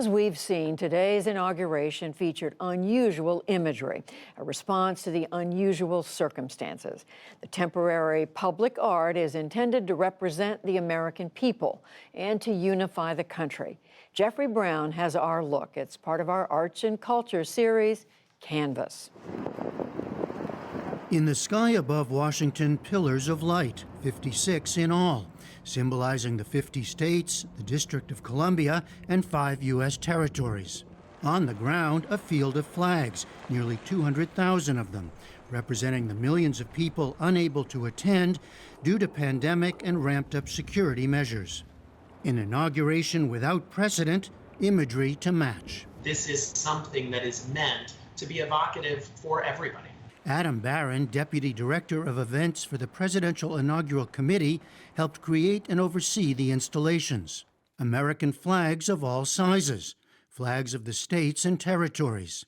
As we've seen, today's inauguration featured unusual imagery, a response to the unusual circumstances. The temporary public art is intended to represent the American people and to unify the country. Jeffrey Brown has our look. It's part of our Arts and Culture series, Canvas. In the sky above Washington, pillars of light, 56 in all, symbolizing the 50 states, the District of Columbia, and 5 U.S. territories. On the ground, a field of flags, nearly 200,000 of them, representing the millions of people unable to attend due to pandemic and ramped-up security measures. An inauguration without precedent, imagery to match. This is something that is meant to be evocative for everybody. Adam Barron, Deputy Director of Events for the Presidential Inaugural Committee, helped create and oversee the installations. American flags of all sizes, flags of the states and territories.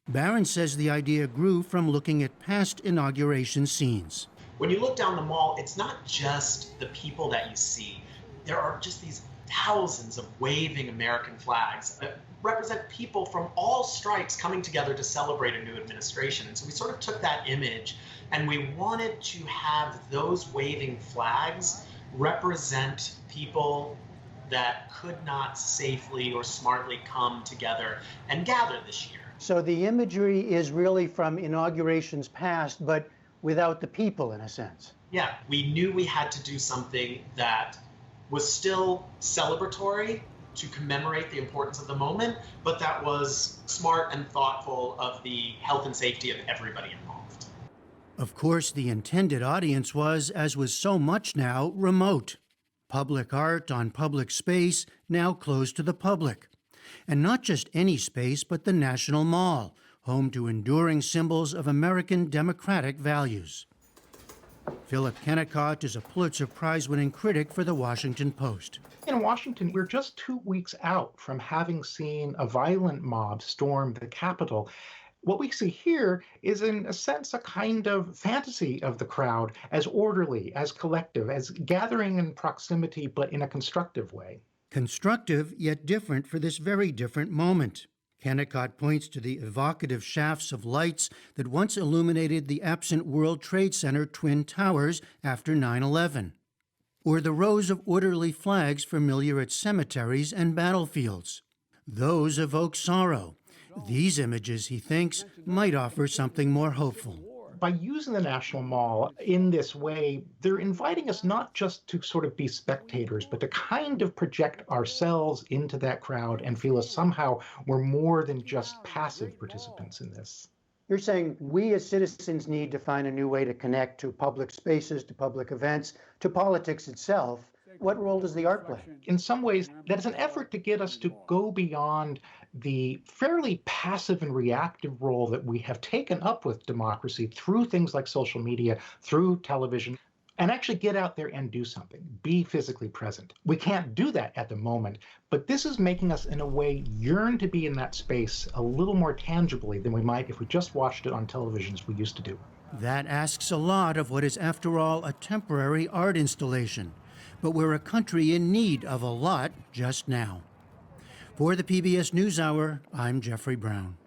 Barron says the idea grew from looking at past inauguration scenes. When you look down the mall, it's not just the people that you see. There are just these thousands of waving American flags that represent people from all stripes coming together to celebrate a new administration. And so we sort of took that image and we wanted to have those waving flags represent people that could not safely or smartly come together and gather this year. So the imagery is really from inaugurations past, but without the people, in a sense. Yeah, we knew we had to do something that was still celebratory to commemorate the importance of the moment, but that was smart and thoughtful of the health and safety of everybody involved. Of course, the intended audience was, as with so much now, remote. Public art on public space, now closed to the public. And not just any space, but the National Mall, home to enduring symbols of American democratic values. Philip Kennicott is a Pulitzer Prize-winning critic for The Washington Post. In Washington, we're just 2 weeks out from having seen a violent mob storm the Capitol. What we see here is, in a sense, a kind of fantasy of the crowd as orderly, as collective, as gathering in proximity, but in a constructive way. Constructive, yet different for this very different moment. Kennicott points to the evocative shafts of lights that once illuminated the absent World Trade Center Twin Towers after 9/11, or the rows of orderly flags familiar at cemeteries and battlefields. Those evoke sorrow. These images, he thinks, might offer something more hopeful. By using the National Mall in this way, they're inviting us not just to sort of be spectators, but to kind of project ourselves into that crowd and feel as somehow we're more than just passive participants in this. You're saying we as citizens need to find a new way to connect to public spaces, to public events, to politics itself. What role does the art play? In some ways, that is an effort to get us to go beyond the fairly passive and reactive role that we have taken up with democracy through things like social media, through television, and actually get out there and do something, be physically present. We can't do that at the moment, but this is making us, in a way, yearn to be in that space a little more tangibly than we might if we just watched it on television as we used to do. That asks a lot of what is, after all, a temporary art installation. But we're a country in need of a lot just now. For the PBS NewsHour, I'm Jeffrey Brown.